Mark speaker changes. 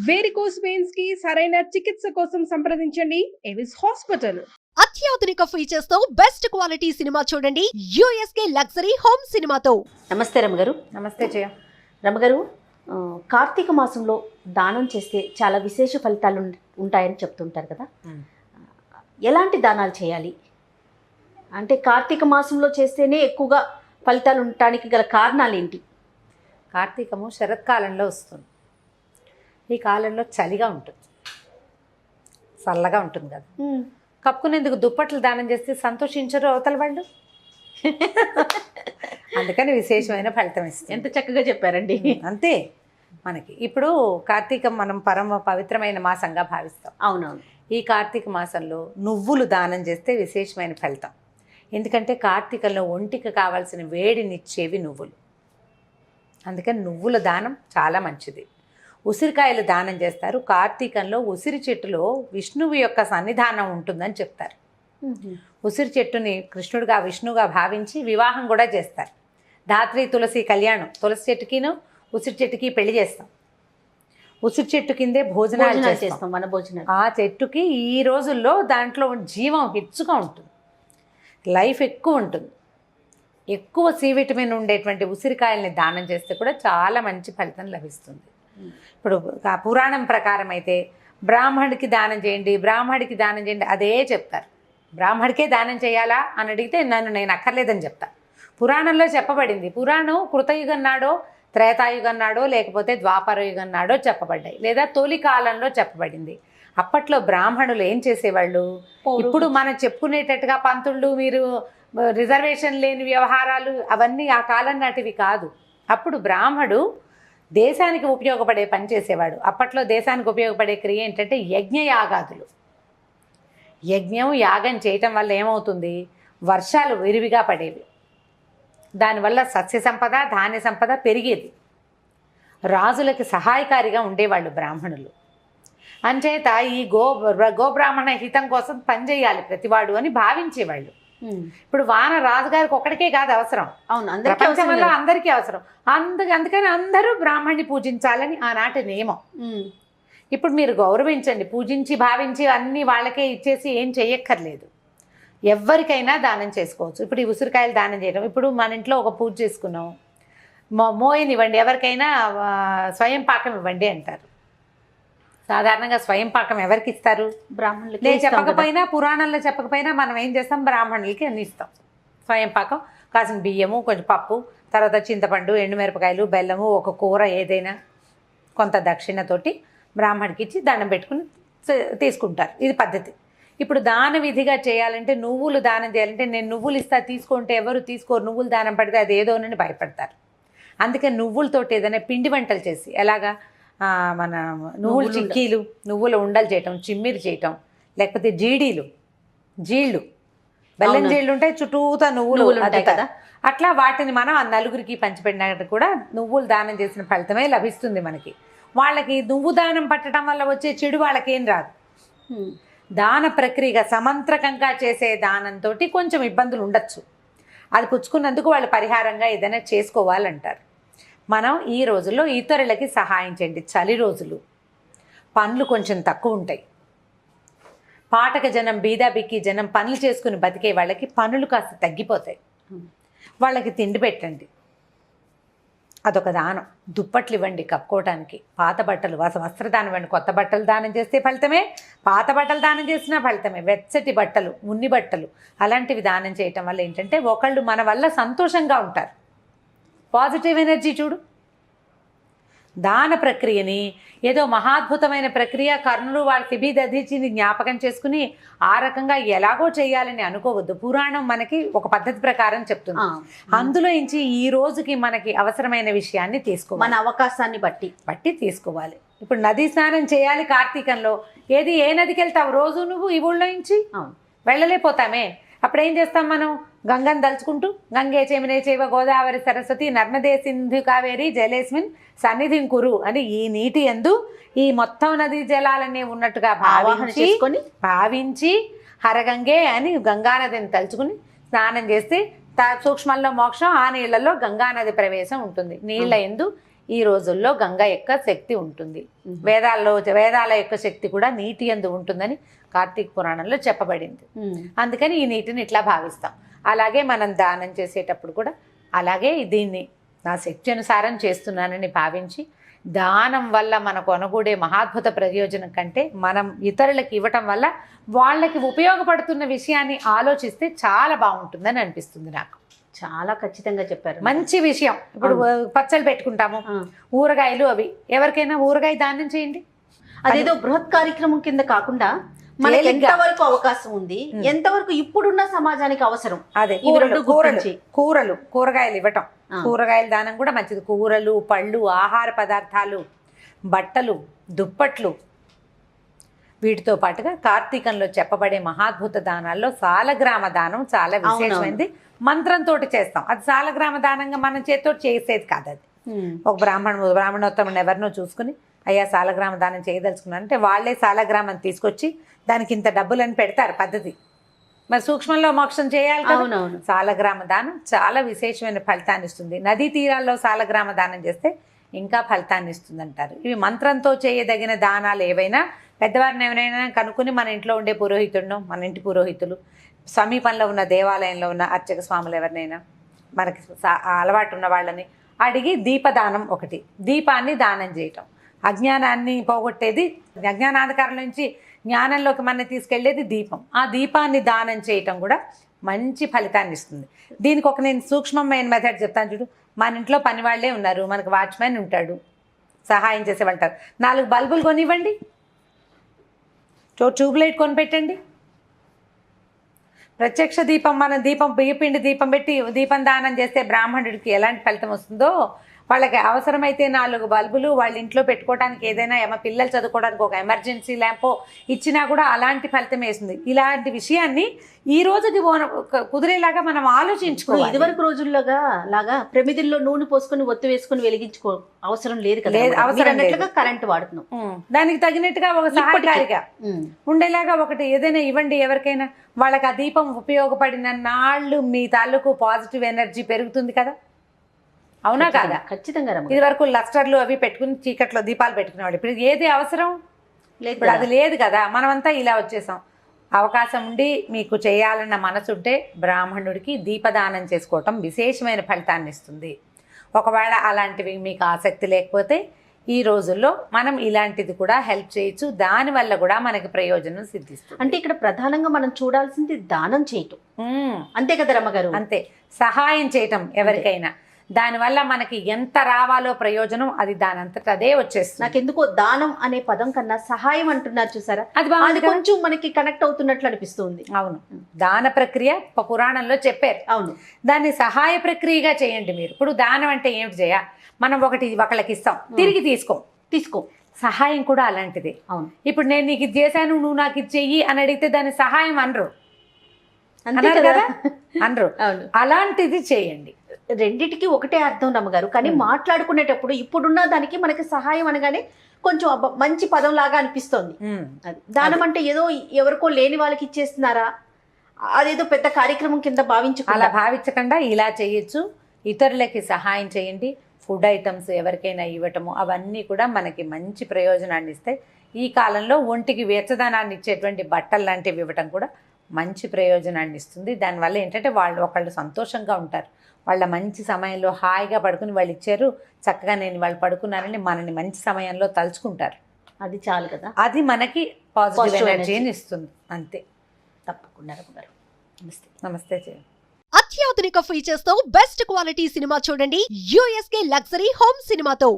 Speaker 1: Varicose veins కి సరైన చికిత్స కోసం సంప్రదించండి ఎవిస్ హాస్పిటల్.
Speaker 2: అత్యాధునిక ఫీచర్స్ తో బెస్ట్ క్వాలిటీ సినిమా చూడండి యూఎస్కే లగ్జరీ హోమ్ సినిమాతో.
Speaker 3: నమస్తే రమగారు.
Speaker 1: నమస్తే జయ.
Speaker 3: రమగారు, కార్తీక మాసంలో దానం చేస్తే చాలా విశేష ఫలితాలు ఉంటాయని చెప్తుంటారు కదా. ఎలాంటి దానాలు చేయాలి అంటే కార్తీక మాసంలో చేస్తేనే ఎక్కువగా ఫలితాలు ఉండటానికి గల కారణాలు ఏంటి?
Speaker 4: కార్తీకము శరత్కాలంలో వస్తుంది. ఈ కాలంలో చలిగా ఉంటుంది, చల్లగా ఉంటుంది కదా. కప్పుకునేందుకు దుప్పట్లు దానం చేస్తే సంతోషించరు అవతల వాళ్ళు. అందుకని విశేషమైన ఫలితం ఇస్తుంది.
Speaker 3: ఎంత చక్కగా చెప్పారండి.
Speaker 4: అంతే. మనకి ఇప్పుడు కార్తీకం మనం పరమ పవిత్రమైన మాసంగా భావిస్తాం.
Speaker 3: అవునవును.
Speaker 4: ఈ కార్తీక మాసంలో నువ్వులు దానం చేస్తే విశేషమైన ఫలితం. ఎందుకంటే కార్తీకంలో ఒంటికి కావాల్సిన వేడినిచ్చేవి నువ్వులు. అందుకని నువ్వుల దానం చాలా మంచిది. ఉసిరికాయలు దానం చేస్తారు. కార్తీకంలో ఉసిరి చెట్టులో విష్ణువు యొక్క సన్నిధానం ఉంటుందని చెప్తారు. ఉసిరి చెట్టుని కృష్ణుడిగా విష్ణువుగా భావించి వివాహం కూడా చేస్తారు. ధాత్రి తులసి కళ్యాణం, తులసి చెట్టుకిను ఉసిరి చెట్టుకి పెళ్లి చేస్తాం. ఉసిరి చెట్టు కిందే భోజనాలు చేస్తాం.
Speaker 3: మన భోజనాలు
Speaker 4: ఆ చెట్టుకి ఈ రోజుల్లో దాంట్లో జీవం హెచ్చుగా ఉంటుంది, లైఫ్ ఎక్కువ ఉంటుంది. ఎక్కువ సి విటమిన్ ఉండేటువంటి ఉసిరికాయల్ని దానం చేస్తే కూడా చాలా మంచి ఫలితం లభిస్తుంది. ఇప్పుడు పురాణం ప్రకారం అయితే బ్రాహ్మడికి దానం చేయండి, బ్రాహ్మడికి దానం చేయండి అదే చెప్తారు. బ్రాహ్మడికే దానం చేయాలా అని అడిగితే నేను అక్కర్లేదని చెప్తా. పురాణంలో చెప్పబడింది. పురాణం కృతయుగం నాడో త్రేతాయుగం నాడో లేకపోతే ద్వాపర యుగం నాడో చెప్పబడ్డాయి, లేదా తొలి కాలంలో చెప్పబడింది. అప్పట్లో బ్రాహ్మణులు ఏం చేసేవాళ్ళు? ఇప్పుడు మనం చెప్పుకునేటట్టుగా పంతుళ్ళు మీరు రిజర్వేషన్ లేని వ్యవహారాలు అవన్నీ ఆ కాలం నాటివి కాదు. అప్పుడు బ్రాహ్మడు దేశానికి ఉపయోగపడే పని చేసేవాడు. అప్పట్లో దేశానికి ఉపయోగపడే క్రియ ఏంటంటే యజ్ఞయాగాదులు. యజ్ఞం యాగం చేయటం వల్ల ఏమవుతుంది? వర్షాలు విరివిగా పడేవి. దానివల్ల సస్య సంపద ధాన్య సంపద పెరిగేది. రాజులకి సహాయకారిగా ఉండేవాళ్ళు బ్రాహ్మణులు. అంచేత ఈ గోబ్రాహ్మణ హితం కోసం పనిచేయాలి ప్రతివాడు అని భావించేవాళ్ళు. ఇప్పుడు వాన రాజుగారికి ఒక్కడికే కాదు అవసరం,
Speaker 3: అవును,
Speaker 4: ప్రపంచంలో అందరికీ అవసరం. అందుకని అందరూ బ్రాహ్మణ్ణి పూజించాలని ఆనాటి నియమం. ఇప్పుడు మీరు గౌరవించండి, పూజించి భావించి అన్నీ వాళ్ళకే ఇచ్చేసి ఏం చెయ్యక్కర్లేదు. ఎవరికైనా దానం చేసుకోవచ్చు. ఇప్పుడు ఈ ఉసిరికాయలు దానం చేయడం, ఇప్పుడు మన ఇంట్లో ఒక పూజ చేసుకున్నాం, మోయనివ్వండి, ఎవరికైనా స్వయం పాకం ఇవ్వండి అంటారు. సాధారణంగా స్వయం పాకం ఎవరికి ఇస్తారు?
Speaker 3: బ్రాహ్మణులకి.
Speaker 4: నేను చెప్పకపోయినా పురాణంలో చెప్పకపోయినా మనం ఏం చేస్తాం? బ్రాహ్మణులకి అన్ని ఇస్తాం. స్వయం పాకం కాసిన బియ్యము, కొంచెం పప్పు, తర్వాత చింతపండు, ఎండుమిరపకాయలు, బెల్లము, ఒక కూర ఏదైనా కొంత దక్షిణతోటి బ్రాహ్మణికి ఇచ్చి దండం పెట్టుకుని తీసుకుంటారు. ఇది పద్ధతి. ఇప్పుడు దాన విధిగా చేయాలంటే నువ్వులు దానం చేయాలంటే నేను నువ్వులు ఇస్తా తీసుకుంటే ఎవరు తీసుకోరు, నువ్వులు దానం పడితే అది ఏదోనని భయపడతారు. అందుకని నువ్వులతోటి ఏదైనా పిండి వంటలు చేసి, ఎలాగా మన నువ్వులు చిక్కీలు, నువ్వుల ఉండలు చేయటం, చిమ్మిరి చేయటం, లేకపోతే జీళ్ళు బెల్లం జీళ్ళు ఉంటాయి, చుట్టూతా నువ్వులు ఉంటాయి కదా, అట్లా వాటిని మనం ఆ నలుగురికి పంచిపెట్టినట్టు కూడా నువ్వులు దానం చేసిన ఫలితమే లభిస్తుంది మనకి. వాళ్ళకి నువ్వు దానం పట్టడం వల్ల వచ్చే చెడు వాళ్ళకేం రాదు. దాన ప్రక్రియగా సమంత్రకంగా చేసే దానంతో కొంచెం ఇబ్బందులు ఉండొచ్చు. అది పుచ్చుకున్నందుకు వాళ్ళు పరిహారంగా ఏదైనా చేసుకోవాలంటారు. మనం ఈ రోజుల్లో ఇతరులకి సహాయం చేయండి. చలి రోజులు, పనులు కొంచెం తక్కువ ఉంటాయి. పాటక జనం, బీదా బిక్కి జనం పనులు చేసుకుని బతికే వాళ్ళకి పనులు కాస్త తగ్గిపోతాయి. వాళ్ళకి తిండి పెట్టండి, అదొక దానం. దుప్పట్లు ఇవ్వండి కప్పుకోవటానికి, పాత బట్టలు వస్త్రదానం ఇవ్వండి. కొత్త బట్టలు దానం చేస్తే ఫలితమే, పాత బట్టలు దానం చేసినా ఫలితమే. వెచ్చటి బట్టలు, ఉన్ని బట్టలు అలాంటివి దానం చేయటం వల్ల ఏంటంటే ఒకళ్ళు మన వల్ల సంతోషంగా ఉంటారు. పాజిటివ్ ఎనర్జీ చూడు. దాన ప్రక్రియని ఏదో మహాద్భుతమైన ప్రక్రియ, కర్ణుడు వాళ్ళ శిబిదధిచిని జ్ఞాపకం చేసుకుని ఆ రకంగా ఎలాగో చేయాలని అనుకోవద్దు. పురాణం మనకి ఒక పద్ధతి ప్రకారం చెప్తుంది. అందులో నుంచి ఈ రోజుకి మనకి అవసరమైన విషయాన్ని తీసుకోవాలి,
Speaker 3: మన అవకాశాన్ని బట్టి
Speaker 4: తీసుకోవాలి. ఇప్పుడు నదీ స్నానం చేయాలి కార్తీకంలో. ఏ నదికి వెళ్తావు రోజు నువ్వు? ఈ ఊళ్ళో నుంచి వెళ్ళలేకపోతామే. అప్పుడు ఏం చేస్తాం మనం? గంగను దలుచుకుంటూ గంగే చేమినే చేవ గోదావరి సరస్వతి నర్మదే సింధు కావేరి జలేస్మిన్ సన్నిధిం కురు అని ఈ నీటి యందు ఈ మొత్తం నదీ జలాలన్నీ ఉన్నట్టుగా భావించి హరగంగే అని గంగానదిని తలుచుకుని స్నానం చేస్తే సూక్ష్మంలో మోక్షం, ఆ నీళ్లలో గంగానది ప్రవేశం ఉంటుంది. నీళ్ల యందు ఈ రోజుల్లో గంగ యొక్క శక్తి ఉంటుంది. వేదాల యొక్క శక్తి కూడా నీటి యందు ఉంటుందని కార్తీక పురాణంలో చెప్పబడింది. అందుకని ఈ నీటిని ఇట్లా భావిస్తాం. అలాగే మనం దానం చేసేటప్పుడు కూడా అలాగే దీన్ని నా శక్తి అనుసారం చేస్తున్నానని భావించి, దానం వల్ల మనకు అనుకూడే మహాద్భుత ప్రయోజనం కంటే మనం ఇతరులకు ఇవ్వటం వల్ల వాళ్ళకి ఉపయోగపడుతున్న విషయాన్ని ఆలోచిస్తే చాలా బాగుంటుందని అనిపిస్తుంది నాకు.
Speaker 3: చాలా ఖచ్చితంగా చెప్పారు.
Speaker 4: మంచి విషయం. ఇప్పుడు పచ్చళ్ళు పెట్టుకుంటాము, ఊరగాయలు అవి, ఎవరికైనా ఊరగాయ దానం చేయండి.
Speaker 3: అదేదో బృహత్ కార్యక్రమం కింద కాకుండా మనకి ఎంతవరకు అవకాశం ఉంది, ఎంతవరకు ఇప్పుడున్న సమాజానికి అవసరం,
Speaker 4: అదే కూరగాయలు ఇవ్వటం. కూరగాయల దానం కూడా మంచిది. కూరలు, పళ్ళు, ఆహార పదార్థాలు, బట్టలు, దుప్పట్లు, వీటితో పాటుగా కార్తీకంలో చెప్పబడే మహాద్భుత దానాల్లో సాలగ్రామ దానం చాలా విశేషమైనది. మంత్రంతో చేస్తాం. అది సాలగ్రామ దానంగా మన చేతితో చేసేది కాదు. అది ఒక బ్రాహ్మణోత్తముని ఎవరినో చూసుకుని అయ్యా సాలగ్రామ దానం చేయదలుచుకున్నాను అంటే వాళ్ళే సాలగ్రామం తీసుకొచ్చి దానికి ఇంత డబ్బులని పెడతారు పద్ధతి. మరి సూక్ష్మంలో మోక్షం చేయాలి కదా. సాలగ్రామ దానం చాలా విశేషమైన ఫలితాన్ని ఇస్తుంది. నదీ తీరాల్లో సాలగ్రామ దానం చేస్తే ఇంకా ఫలితాన్ని ఇస్తుంది అంటారు. ఇవి మంత్రంతో చేయదగిన దానాలు ఏవైనా పెద్దవారిని ఎవరైనా కనుక్కుని మన ఇంట్లో ఉండే పురోహితుడినో, మన ఇంటి పురోహితులు, సమీపంలో ఉన్న దేవాలయంలో ఉన్న అర్చక స్వాములు ఎవరినైనా, మనకి అలవాటు ఉన్న వాళ్ళని అడిగి దీపదానం ఒకటి, దీపాన్ని దానం చేయటం. అజ్ఞానాన్ని పోగొట్టేది, అజ్ఞానాంధకారం నుంచి జ్ఞానంలోకి మన తీసుకెళ్లేది దీపం. ఆ దీపాన్ని దానం చేయటం కూడా మంచి ఫలితాన్ని ఇస్తుంది. దీనికి ఒక నేను సూక్ష్మమైన మెథడ్ చెప్తాను చూడు. మన ఇంట్లో పని వాళ్ళే ఉన్నారు, మనకు వాచ్మెన్ ఉంటాడు, సహాయం చేసేవాళ్ళంటారు. 4 బల్బులు కొనివ్వండి, ట్యూబ్లైట్ కొనిపెట్టండి. ప్రత్యక్ష దీపం, మనం బియ్యపిండి దీపం పెట్టి దీపం దానం చేస్తే బ్రాహ్మణుడికి ఎలాంటి ఫలితం వస్తుందో, వాళ్ళకి అవసరమైతే 4 బల్బులు వాళ్ళ ఇంట్లో పెట్టుకోవడానికి, ఏదైనా పిల్లలు చదువుకోవడానికి ఒక ఎమర్జెన్సీ ల్యాంపో ఇచ్చినా కూడా అలాంటి ఫలితం వేస్తుంది. ఇలాంటి విషయాన్ని ఈ రోజుకి కుదిరేలాగా మనం ఆలోచించుకోవాలి.
Speaker 3: ఇదివరకు రోజుల్లోగా లాగా ప్రమిదిల్లో నూనె పోసుకొని ఒత్తి వేసుకొని వెలిగించుకో అవసరం లేదు కదా.
Speaker 4: అవసరం
Speaker 3: లేదుగా కరెంట్ వాడుతున్నాం.
Speaker 4: దానికి తగినట్టుగా ఒక సహాయకారిగా ఉండేలాగా ఒకటి ఏదైనా ఇవ్వండి ఎవరికైనా. వాళ్ళకి ఆ దీపం ఉపయోగపడిన నాళ్ళు మీ తాలూకు పాజిటివ్ ఎనర్జీ పెరుగుతుంది కదా. అవునా కాదా?
Speaker 3: ఖచ్చితంగా.
Speaker 4: ఇది వరకు లస్టర్లు అవి పెట్టుకుని చీకట్లో దీపాలు పెట్టుకునేవాడు. ఇప్పుడు ఏది అవసరం లేదు, ఇప్పుడు అది లేదు కదా. మనమంతా ఇలా వచ్చేసాం. అవకాశం ఉండి మీకు చేయాలన్న మనసు ఉంటే బ్రాహ్మణుడికి దీపదానం చేసుకోవటం విశేషమైన ఫలితాన్ని ఇస్తుంది. ఒకవేళ అలాంటివి మీకు ఆసక్తి లేకపోతే ఈ రోజుల్లో మనం ఇలాంటిది కూడా హెల్ప్ చేయొచ్చు. దానివల్ల కూడా మనకి ప్రయోజనం సిద్ధిస్తుంది.
Speaker 3: అంటే ఇక్కడ ప్రధానంగా మనం చూడాల్సింది దానం చేయటం, అంతే కదా రమ్మగారు?
Speaker 4: అంతే, సహాయం చేయటం ఎవరికైనా. దానివల్ల మనకి ఎంత రావాలో ప్రయోజనం అది దానంతట అదే వచ్చేస్తుంది.
Speaker 3: నాకెందుకో దానం అనే పదం కన్నా సహాయం అంటున్నారు చూసారా, అది కొంచెం మనకి కనెక్ట్ అవుతున్నట్లు అనిపిస్తుంది.
Speaker 4: అవును, దాన ప్రక్రియ పురాణంలో చెప్పారు.
Speaker 3: అవును,
Speaker 4: దాన్ని సహాయ ప్రక్రియగా చేయండి మీరు. ఇప్పుడు దానం అంటే ఏమిటి చేయ, మనం ఒకళ్ళకి ఇస్తాం, తిరిగి తీసుకో. సహాయం కూడా అలాంటిది.
Speaker 3: అవును,
Speaker 4: ఇప్పుడు నేను నీకు ఇది చేశాను, నువ్వు నాకు ఇది చెయ్యి అని అడిగితే దాన్ని సహాయం అనరు కదా. అలాంటిది చేయండి.
Speaker 3: రెండిటికి ఒకటే అర్థం రమ్మగారు. కానీ మాట్లాడుకునేటప్పుడు ఇప్పుడున్న దానికి మనకి సహాయం అనగానే కొంచెం మంచి పదం లాగా అనిపిస్తోంది. దానం అంటే ఏదో ఎవరికో లేని వాళ్ళకి ఇచ్చేస్తున్నారా, అదేదో పెద్ద కార్యక్రమం కింద
Speaker 4: అలా భావించకుండా ఇలా చేయొచ్చు. ఇతరులకి సహాయం చేయండి. ఫుడ్ ఐటమ్స్ ఎవరికైనా ఇవ్వటము అవన్నీ కూడా మనకి మంచి ప్రయోజనాన్ని ఇస్తాయి. ఈ కాలంలో ఒంటికి వెచ్చదనాన్ని ఇచ్చేటువంటి బట్టలు లాంటివి ఇవ్వటం కూడా మంచి ప్రయోజనాన్ని ఇస్తుంది. దానివల్ల ఏంటంటే ఒకళ్ళు సంతోషంగా ఉంటారు. వాళ్ళ మంచి సమయంలో హాయిగా పడుకుని వాళ్ళు ఇచ్చారు, చక్కగా నేను వాళ్ళు పడుకున్నారని మనని మంచి సమయంలో తలుచుకుంటారు.
Speaker 3: అది చాలు కదా.
Speaker 4: అది మనకి పాజిటివ్ ఎనర్జీని ఇస్తుంది. అంతే.
Speaker 3: తప్పకుండా. నమస్తే.
Speaker 4: నమస్తే.
Speaker 2: అత్యాధునిక ఫీచర్స్ తో బెస్ట్ క్వాలిటీ సినిమా చూడండి USK లగ్జరీ హోమ్ సినిమాతో.